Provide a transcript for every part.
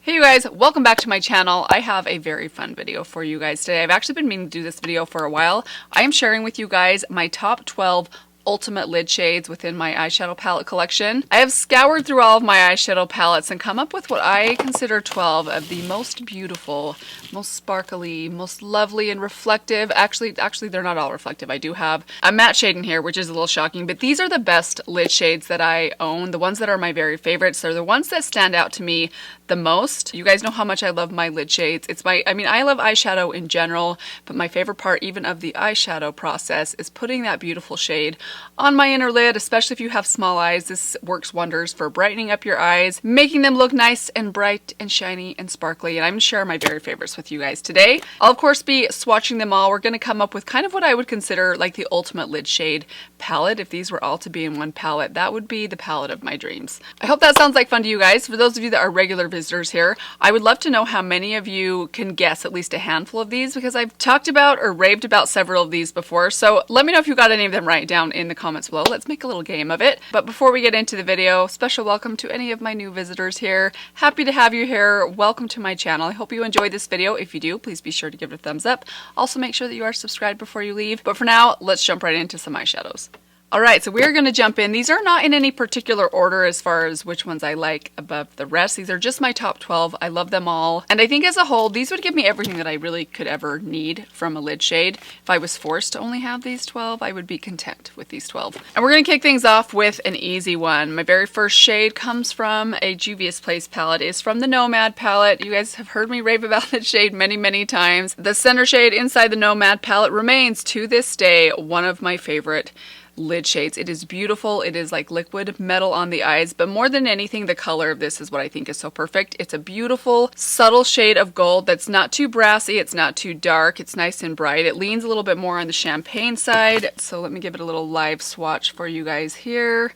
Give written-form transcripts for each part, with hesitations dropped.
Hey you guys, welcome back to my channel. I have a very fun video for you guys today. I've actually been meaning to do this video for a while. I am sharing with you guys my top 12 ultimate lid shades within my eyeshadow palette collection. I have scoured through all of my eyeshadow palettes and come up with what I consider 12 of the most beautiful, most sparkly, most lovely and reflective. Actually they're not all reflective. I do have a matte shade in here, which is a little shocking, but these are the best lid shades that I own. The ones that are my very favorites. They're the ones that stand out to me the most. You guys know how much I love my lid shades. I love eyeshadow in general, but my favorite part even of the eyeshadow process is putting that beautiful shade on my inner lid, especially if you have small eyes. This works wonders for brightening up your eyes, making them look nice and bright and shiny and sparkly, and I'm gonna share my very favorites with you guys today. I'll of course be swatching them all. We're gonna come up with kind of what I would consider like the ultimate lid shade palette. If these were all to be in one palette, that would be the palette of my dreams. I hope that sounds like fun to you guys. For those of you that are regular visitors here, I would love to know how many of you can guess at least a handful of these, because I've talked about or raved about several of these before. So let me know if you got any of them right down in the comments below. Let's make a little game of it. But before we get into the video, special welcome to any of my new visitors here. Happy to have you here. Welcome to my channel. I hope you enjoyed this video. If you do, please be sure to give it a thumbs up. Also make sure that you are subscribed before you leave. But for now, let's jump right into some eyeshadows. Alright, so we're going to jump in. These are not in any particular order as far as which ones I like above the rest. These are just my top 12. I love them all. And I think as a whole, these would give me everything that I really could ever need from a lid shade. If I was forced to only have these 12, I would be content with these 12. And we're going to kick things off with an easy one. My very first shade comes from a Juvia's Place palette. It's from the Nomad Palette. You guys have heard me rave about this shade many, many times. The center shade inside the Nomad Palette remains, to this day, one of my favorite lid shades. It is beautiful. It is like liquid metal on the eyes, but more than anything, the color of this is what I think is so perfect. It's a beautiful, subtle shade of gold that's not too brassy. It's not too dark. It's nice and bright. It leans a little bit more on the champagne side. So let me give it a little live swatch for you guys here.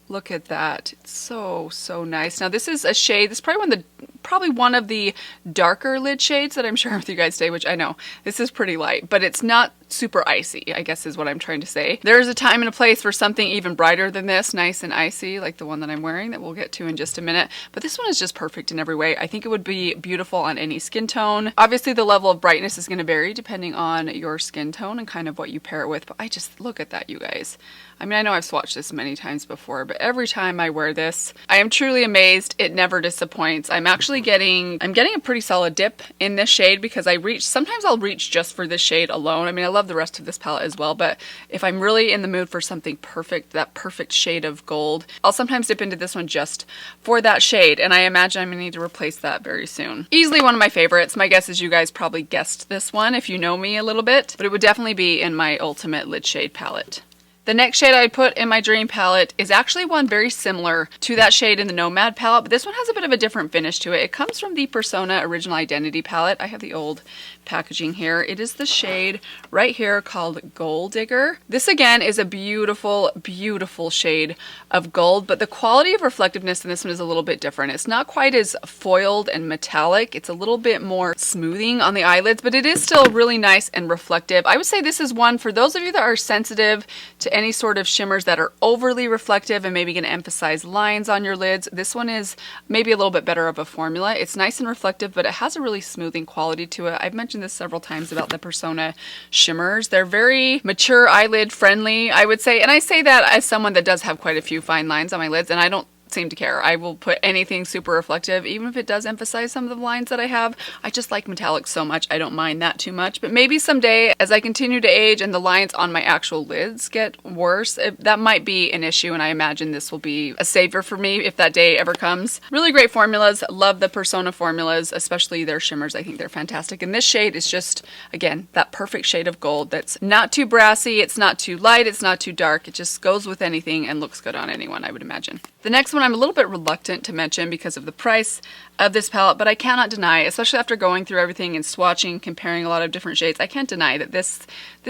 Look at that. It's so, so nice. Now this is a shade, this is probably one of the darker lid shades that I'm sharing with you guys today, which I know this is pretty light, but it's not super icy, I guess is what I'm trying to say. There's a time and a place for something even brighter than this, nice and icy, like the one that I'm wearing that we'll get to in just a minute. But this one is just perfect in every way. I think it would be beautiful on any skin tone. Obviously the level of brightness is going to vary depending on your skin tone and kind of what you pair it with, but I just look at that, you guys. I mean, I know I've swatched this many times before, but every time I wear this, I am truly amazed. It never disappoints. I'm getting a pretty solid dip in this shade because sometimes I'll reach just for this shade alone. I mean, I love the rest of this palette as well, but if I'm really in the mood for something perfect, that perfect shade of gold, I'll sometimes dip into this one just for that shade, and I imagine I'm gonna need to replace that very soon. Easily one of my favorites. My guess is you guys probably guessed this one if you know me a little bit, but it would definitely be in my ultimate lid shade palette. The next shade I'd put in my dream palette is actually one very similar to that shade in the Nomad palette, but this one has a bit of a different finish to it. It comes from the Persona Original Identity palette. I have the old packaging here. It is the shade right here called Gold Digger. This again is a beautiful, beautiful shade of gold, but the quality of reflectiveness in this one is a little bit different. It's not quite as foiled and metallic. It's a little bit more smoothing on the eyelids, but it is still really nice and reflective. I would say this is one for those of you that are sensitive to any sort of shimmers that are overly reflective and maybe going to emphasize lines on your lids. This one is maybe a little bit better of a formula. It's nice and reflective, but it has a really smoothing quality to it. I've mentioned this several times about the Persona shimmers. They're very mature eyelid friendly, I would say, and I say that as someone that does have quite a few fine lines on my lids, and I don't seem to care. I will put anything super reflective, even if it does emphasize some of the lines that I have. I just like metallic so much, I don't mind that too much. But maybe someday, as I continue to age and the lines on my actual lids get worse, that might be an issue, and I imagine this will be a savior for me if that day ever comes. Really great formulas. Love the Persona formulas, especially their shimmers. I think they're fantastic. And this shade is just, again, that perfect shade of gold that's not too brassy, it's not too light, it's not too dark. It just goes with anything and looks good on anyone, I would imagine. The next one I'm a little bit reluctant to mention because of the price of this palette, but I cannot deny, especially after going through everything and swatching, comparing a lot of different shades, I can't deny that this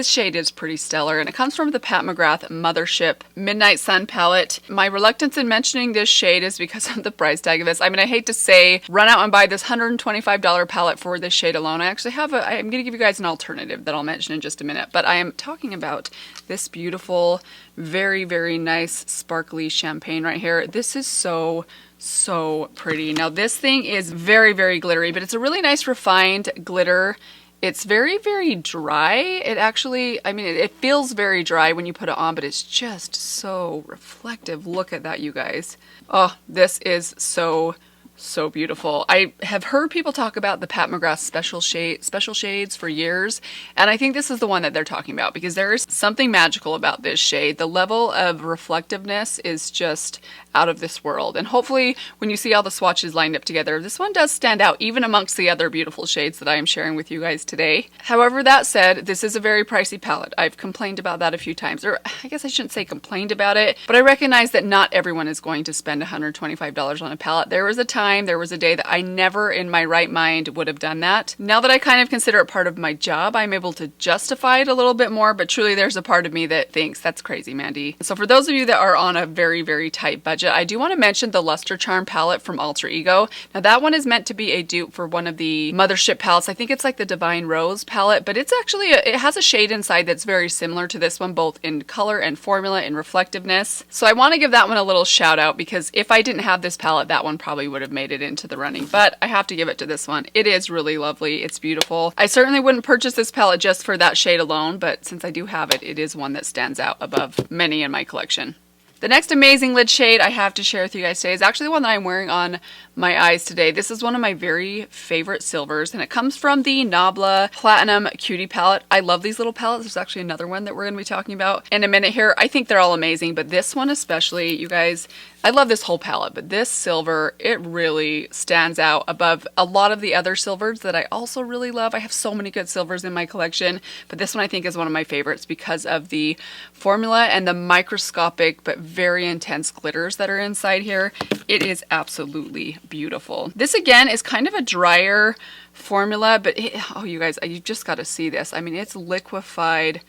shade is pretty stellar, and it comes from the Pat McGrath Mothership Midnight Sun palette. My reluctance in mentioning this shade is because of the price tag of this. I mean, I hate to say run out and buy this $125 palette for this shade alone. I actually have I'm going to give you guys an alternative that I'll mention in just a minute, but I am talking about this beautiful, very, very nice sparkly champagne right here. This is so so pretty. Now this thing is very, very glittery, but it's a really nice refined glitter. It's very, very dry. It actually, I mean, it feels very dry when you put it on, but it's just so reflective. Look at that, you guys. Oh, this is so beautiful. I have heard people talk about the Pat McGrath special shades for years, and I think this is the one that they're talking about because there is something magical about this shade. The level of reflectiveness is just out of this world, and hopefully when you see all the swatches lined up together, this one does stand out even amongst the other beautiful shades that I am sharing with you guys today. However, that said, this is a very pricey palette. I've complained about that a few times, or I guess I shouldn't say complained about it, but I recognize that not everyone is going to spend $125 on a palette. There was a time, there was a day that I never in my right mind would have done that. Now that I kind of consider it part of my job, I'm able to justify it a little bit more, but truly there's a part of me that thinks that's crazy, Mandy. So for those of you that are on a very, very tight budget, I do want to mention the Luster Charm palette from Alter Ego. Now that one is meant to be a dupe for one of the Mothership palettes. I think it's like the Divine Rose palette, but it's actually, it has a shade inside that's very similar to this one, both in color and formula and reflectiveness. So I want to give that one a little shout out because if I didn't have this palette, that one probably would have made it into the running, but I have to give it to this one. It is really lovely. It's beautiful. I certainly wouldn't purchase this palette just for that shade alone, but since I do have it, it is one that stands out above many in my collection. The next amazing lid shade I have to share with you guys today is actually the one that I'm wearing on my eyes today. This is one of my very favorite silvers, and it comes from the Nomad Platinum Cutie palette. I love these little palettes. There's actually another one that we're going to be talking about in a minute here. I think they're all amazing, but this one especially, you guys, I love this whole palette, but this silver, it really stands out above a lot of the other silvers that I also really love. I have so many good silvers in my collection, but this one I think is one of my favorites because of the formula and the microscopic but very intense glitters that are inside here. It is absolutely beautiful. This again is kind of a drier formula, but oh, you guys, you just got to see this. I mean, it's liquefied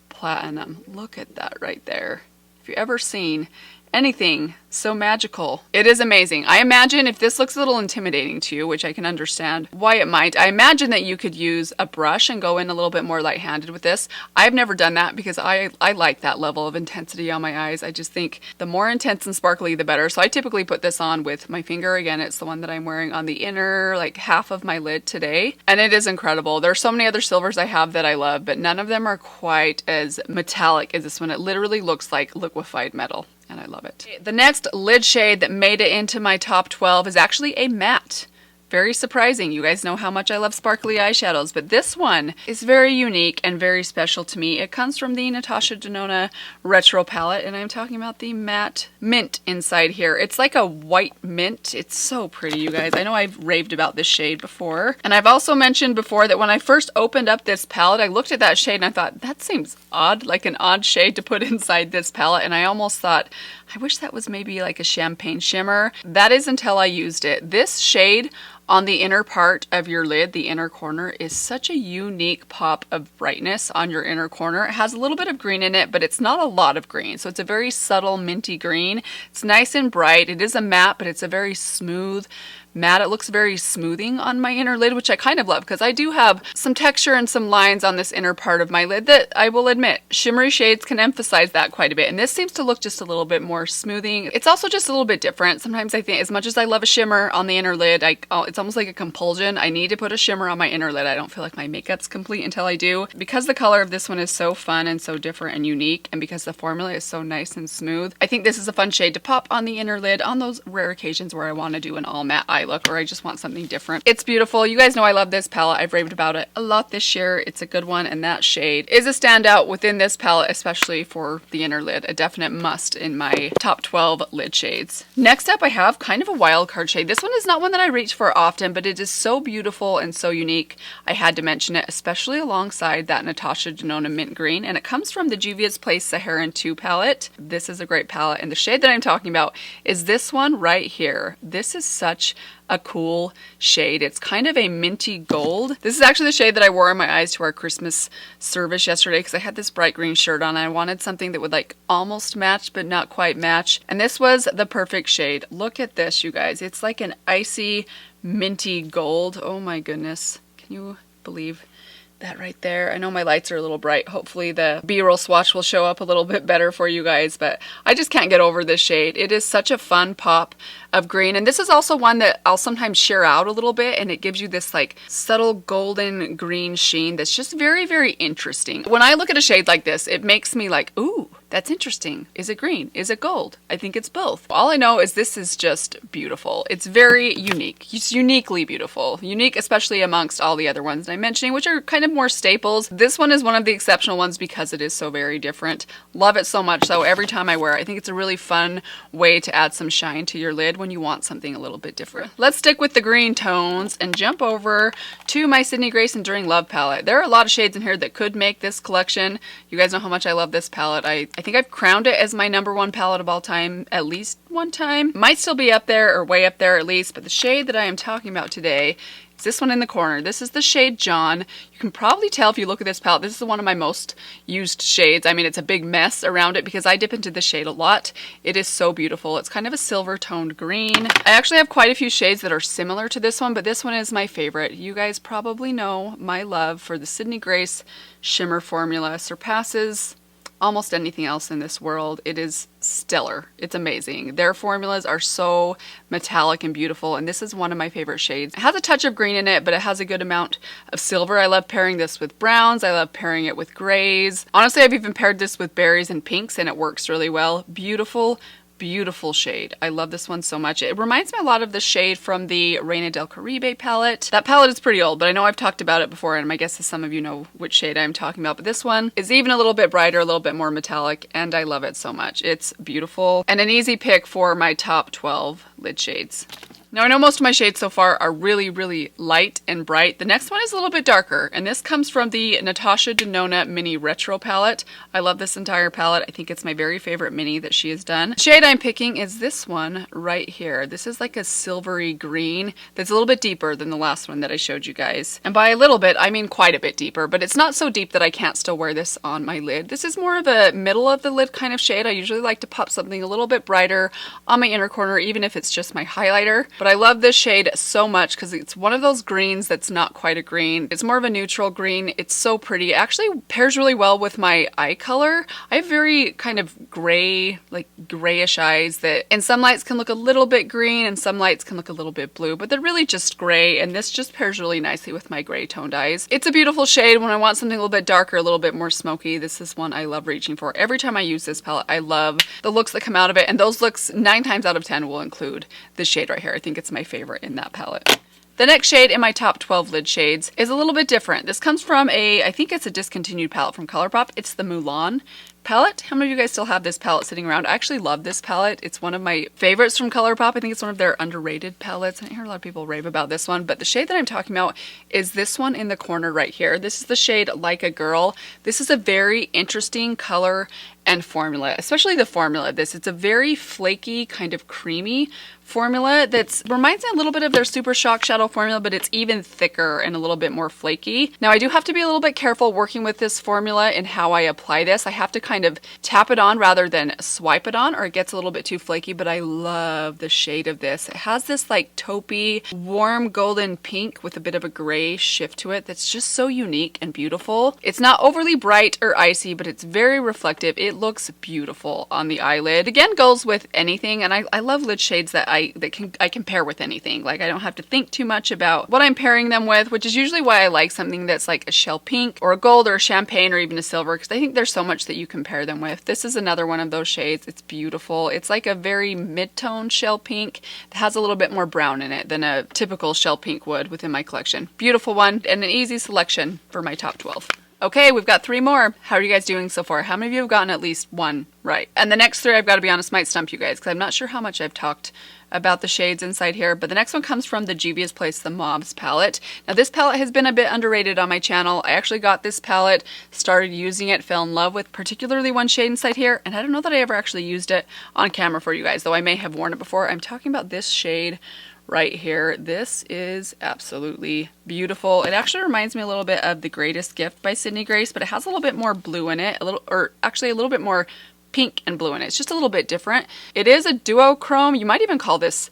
platinum. Look at that right there. If you've ever seen anything so magical, it is amazing. I imagine if this looks a little intimidating to you, which I can understand why it might, I imagine that you could use a brush and go in a little bit more light-handed with this. I've never done that because I like that level of intensity on my eyes. I just think the more intense and sparkly, the better. So I typically put this on with my finger. Again, it's the one that I'm wearing on the inner, like half of my lid today. And it is incredible. There are so many other silvers I have that I love, but none of them are quite as metallic as this one. It literally looks like liquefied metal, and I love it. The next lid shade that made it into my top 12 is actually a matte. Very surprising. You guys know how much I love sparkly eyeshadows, but this one is very unique and very special to me. It comes from the Natasha Denona Retro palette, and I'm talking about the matte mint inside here. It's like a white mint. It's so pretty, you guys. I know I've raved about this shade before, and I've also mentioned before that when I first opened up this palette, I looked at that shade and I thought, that seems odd, like an odd shade to put inside this palette, and I almost thought, I wish that was maybe like a champagne shimmer. That is until I used it. This shade on the inner part of your lid, the inner corner, is such a unique pop of brightness on your inner corner. It has a little bit of green in it, but it's not a lot of green. So it's a very subtle minty green. It's nice and bright. It is a matte, but it's a very smooth matte. It looks very smoothing on my inner lid, which I kind of love because I do have some texture and some lines on this inner part of my lid that I will admit, shimmery shades can emphasize that quite a bit. And this seems to look just a little bit more smoothing. It's also just a little bit different. Sometimes I think as much as I love a shimmer on the inner lid, it's almost like a compulsion. I need to put a shimmer on my inner lid. I don't feel like my makeup's complete until I do. Because the color of this one is so fun and so different and unique, and because the formula is so nice and smooth, I think this is a fun shade to pop on the inner lid on those rare occasions where I want to do an all matte eye look or I just want something different. It's beautiful. You guys know I love this palette. I've raved about it a lot this year. It's a good one, and that shade is a standout within this palette, especially for the inner lid. A definite must in my top 12 lid shades. Next up, I have kind of a wild card shade. This one is not one that I reach for often, but it is so beautiful and so unique. I had to mention it, especially alongside that Natasha Denona Mint Green, and it comes from the Juvia's Place Saharan 2 palette. This is a great palette, and the shade that I'm talking about is this one right here. This is such a cool shade. It's kind of a minty gold. This is actually the shade that I wore on my eyes to our Christmas service yesterday because I had this bright green shirt on and I wanted something that would like almost match but not quite match. And this was the perfect shade. Look at this, you guys. It's like an icy minty gold. Oh my goodness. Can you believe that right there. I know my lights are a little bright. Hopefully the B-roll swatch will show up a little bit better for you guys, but I just can't get over this shade. It is such a fun pop of green, and this is also one that I'll sometimes sheer out a little bit, and it gives you this like subtle golden green sheen that's just very, very interesting. When I look at a shade like this, it makes me like, ooh, that's interesting. Is it green? Is it gold? I think it's both. All I know is this is just beautiful. It's very unique. It's uniquely beautiful. Unique especially amongst all the other ones I'm mentioning, which are kind of more staples. This one is one of the exceptional ones because it is so very different. Love it so much. So every time I wear it, I think it's a really fun way to add some shine to your lid when you want something a little bit different. Let's stick with the green tones and jump over to my Sydney Grace Enduring Love palette. There are a lot of shades in here that could make this collection. You guys know how much I love this palette. I think I've crowned it as my #1 palette of all time at least one time. Might still be up there or way up there at least, but the shade that I am talking about today is this one in the corner. This is the shade John. You can probably tell if you look at this palette, this is one of my most used shades. I mean, it's a big mess around it because I dip into the shade a lot. It is so beautiful. It's kind of a silver toned green. I actually have quite a few shades that are similar to this one, but this one is my favorite. You guys probably know my love for the Sydney Grace shimmer formula. Surpasses almost anything else in this world. It is stellar. It's amazing. Their formulas are so metallic and beautiful, and this is one of my favorite shades. It has a touch of green in it, but it has a good amount of silver. I love pairing this with browns. I love pairing it with grays. Honestly, I've even paired this with berries and pinks, and it works really well. Beautiful, beautiful shade. I love this one so much. It reminds me a lot of the shade from the Reina del Caribe palette. That palette is pretty old, but I know I've talked about it before, and my guess is some of you know which shade I'm talking about, but this one is even a little bit brighter, a little bit more metallic, and I love it so much. It's beautiful and an easy pick for my top 12 lid shades. Now I know most of my shades so far are really, really light and bright. The next one is a little bit darker, and this comes from the Natasha Denona Mini Retro palette. I love this entire palette. I think it's my very favorite mini that she has done. The shade I'm picking is this one right here. This is like a silvery green that's a little bit deeper than the last one that I showed you guys. And by a little bit, I mean quite a bit deeper, but it's not so deep that I can't still wear this on my lid. This is more of a middle of the lid kind of shade. I usually like to pop something a little bit brighter on my inner corner, even if it's just my highlighter. But I love this shade so much because it's one of those greens that's not quite a green. It's more of a neutral green. It's so pretty. It actually pairs really well with my eye color. I have very kind of gray, like grayish eyes that in some lights can look a little bit green and some lights can look a little bit blue, but they're really just gray, and this just pairs really nicely with my gray toned eyes. It's a beautiful shade. When I want something a little bit darker, a little bit more smoky, this is one I love reaching for. Every time I use this palette, I love the looks that come out of it, and those looks 9 times out of 10 will include this shade right here. I think it's my favorite in that palette. The next shade in my top 12 lid shades is a little bit different. This comes from I think it's a discontinued palette from Colourpop. It's the Mulan palette. How many of you guys still have this palette sitting around? I actually love this palette. It's one of my favorites from Colourpop. I think it's one of their underrated palettes. I hear a lot of people rave about this one, but the shade that I'm talking about is this one in the corner right here. This is the shade Like a Girl. This is a very interesting color and formula, especially the formula of this. It's a very flaky, kind of creamy formula that reminds me a little bit of their Super Shock Shadow formula, but it's even thicker and a little bit more flaky. Now I do have to be a little bit careful working with this formula and how I apply this. I have to kind of tap it on rather than swipe it on, or it gets a little bit too flaky, but I love the shade of this. It has this like taupey, warm golden pink with a bit of a gray shift to it that's just so unique and beautiful. It's not overly bright or icy, but it's very reflective. It looks beautiful on the eyelid. Again, goes with anything, and I love lid shades that I can pair with anything. Like I don't have to think too much about what I'm pairing them with, which is usually why I like something that's like a shell pink or a gold or a champagne or even a silver, because I think there's so much that you can pair them with. This is another one of those shades. It's beautiful. It's like a very mid-tone shell pink that has a little bit more brown in it than a typical shell pink would within my collection. Beautiful one and an easy selection for my top 12. Okay, we've got 3 more. How are you guys doing so far? How many of you have gotten at least one right? And the next 3, I've got to be honest, might stump you guys because I'm not sure how much I've talked about the shades inside here, but the next one comes from the Juvia's Place, the Mauves palette. Now this palette has been a bit underrated on my channel. I actually got this palette, started using it, fell in love with particularly one shade inside here, and I don't know that I ever actually used it on camera for you guys, though I may have worn it before. I'm talking about this shade right here. This is absolutely beautiful. It actually reminds me a little bit of The Greatest Gift by Sydney Grace, but it has a little bit more blue in it, actually a little bit more pink and blue in it. It's just a little bit different. It is a duochrome. You might even call this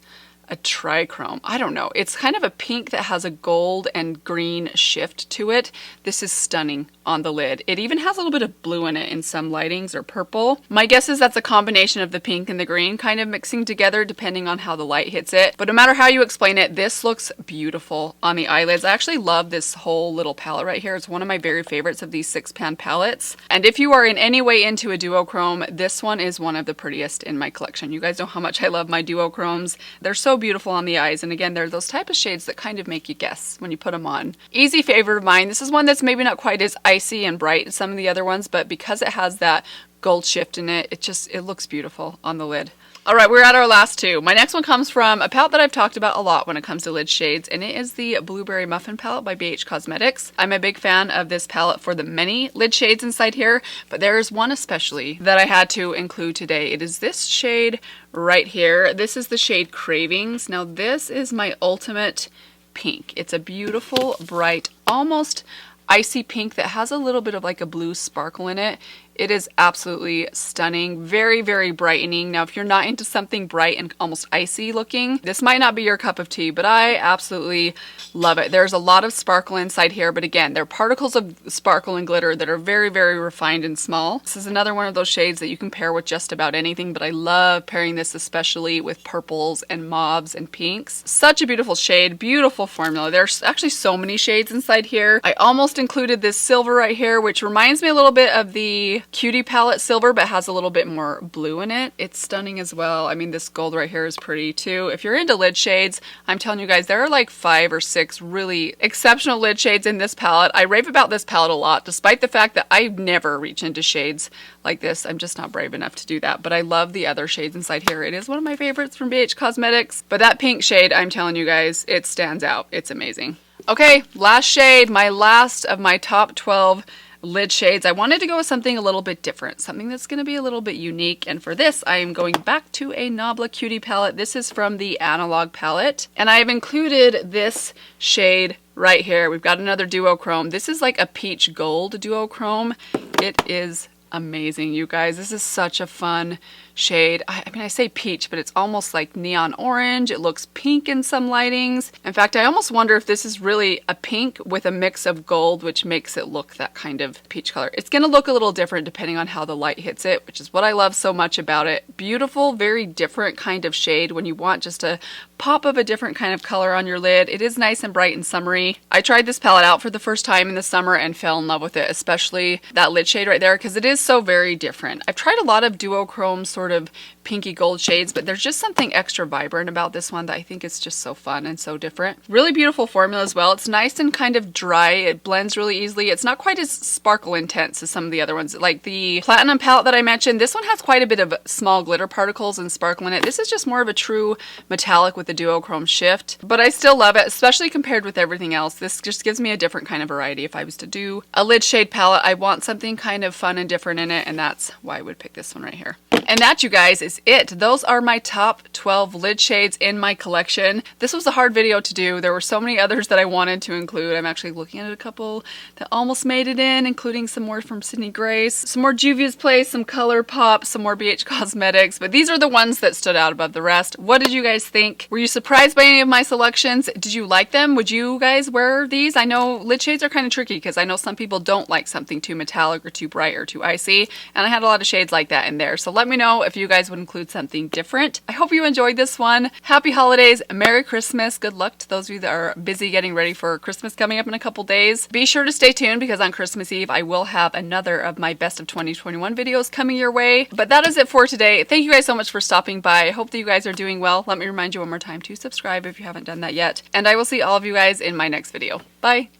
a trichrome. I don't know. It's kind of a pink that has a gold and green shift to it. This is stunning on the lid. It even has a little bit of blue in it in some lightings, or purple. My guess is that's a combination of the pink and the green kind of mixing together depending on how the light hits it. But no matter how you explain it, this looks beautiful on the eyelids. I actually love this whole little palette right here. It's one of my very favorites of these 6-pan palettes. And if you are in any way into a duochrome, this one is one of the prettiest in my collection. You guys know how much I love my duochromes. They're so beautiful on the eyes. And again, they're those type of shades that kind of make you guess when you put them on. Easy favorite of mine. This is one that's maybe not quite as icy and bright as some of the other ones, but because it has that gold shift in it, it looks beautiful on the lid. All right, we're at our last two. My next one comes from a palette that I've talked about a lot when it comes to lid shades, and it is the Blueberry Muffin palette by BH Cosmetics. I'm a big fan of this palette for the many lid shades inside here, but there's one especially that I had to include today. It is this shade right here. This is the shade Cravings. Now this is my ultimate pink. It's a beautiful, bright, almost icy pink that has a little bit of like a blue sparkle in it. It is absolutely stunning, very, very brightening. Now, if you're not into something bright and almost icy looking, this might not be your cup of tea, but I absolutely love it. There's a lot of sparkle inside here, but again, they're particles of sparkle and glitter that are very, very refined and small. This is another one of those shades that you can pair with just about anything, but I love pairing this especially with purples and mauves and pinks. Such a beautiful shade, beautiful formula. There's actually so many shades inside here. I almost included this silver right here, which reminds me a little bit of the Cutie palette silver, but has a little bit more blue in it. It's stunning as well. I mean, this gold right here is pretty too. If you're into lid shades, I'm telling you guys, there are like 5 or 6 really exceptional lid shades in this palette. I rave about this palette a lot, despite the fact that I never reach into shades like this. I'm just not brave enough to do that, but I love the other shades inside here. It is one of my favorites from BH Cosmetics, but that pink shade, I'm telling you guys, it stands out. It's amazing. Okay, last shade, my last of my top 12 lid shades. I wanted to go with something a little bit different, something that's going to be a little bit unique, and for this I am going back to a Nabla Cutie palette. This is from the Analog palette, and I have included this shade right here. We've got another duochrome. This is like a peach gold duochrome. It is amazing, you guys. This is such a fun shade. I mean, I say peach, but it's almost like neon orange. It looks pink in some lightings. In fact, I almost wonder if this is really a pink with a mix of gold, which makes it look that kind of peach color. It's going to look a little different depending on how the light hits it, which is what I love so much about it. Beautiful, very different kind of shade when you want just a pop of a different kind of color on your lid. It is nice and bright and summery. I tried this palette out for the first time in the summer and fell in love with it, especially that lid shade right there, because it is so very different. I've tried a lot of duochrome sort of pinky gold shades, but there's just something extra vibrant about this one that I think is just so fun and so different. Really beautiful formula as well. It's nice and kind of dry. It blends really easily. It's not quite as sparkle intense as some of the other ones. Like the Platinum palette that I mentioned, this one has quite a bit of small glitter particles and sparkle in it. This is just more of a true metallic with the duochrome shift, but I still love it, especially compared with everything else. This just gives me a different kind of variety. If I was to do a lid shade palette, I want something kind of fun and different in it, and that's why I would pick this one right here. And that, you guys, is it. Those are my top 12 lid shades in my collection. This was a hard video to do. There were so many others that I wanted to include. I'm actually looking at a couple that almost made it in, including some more from Sydney Grace, some more Juvia's Place, some Colourpop, some more BH Cosmetics, but these are the ones that stood out above the rest. What did you guys think? Were you surprised by any of my selections? Did you like them? Would you guys wear these? I know lid shades are kind of tricky because I know some people don't like something too metallic or too bright or too icy, and I had a lot of shades like that in there. So let me know if you guys would include something different. I hope you enjoyed this one. Happy holidays, Merry Christmas. Good luck to those of you that are busy getting ready for Christmas coming up in a couple days. Be sure to stay tuned because on Christmas Eve I will have another of my best of 2021 videos coming your way. But that is it for today. Thank you guys so much for stopping by. I hope that you guys are doing well. Let me remind you one more time to subscribe if you haven't done that yet. And I will see all of you guys in my next video. Bye.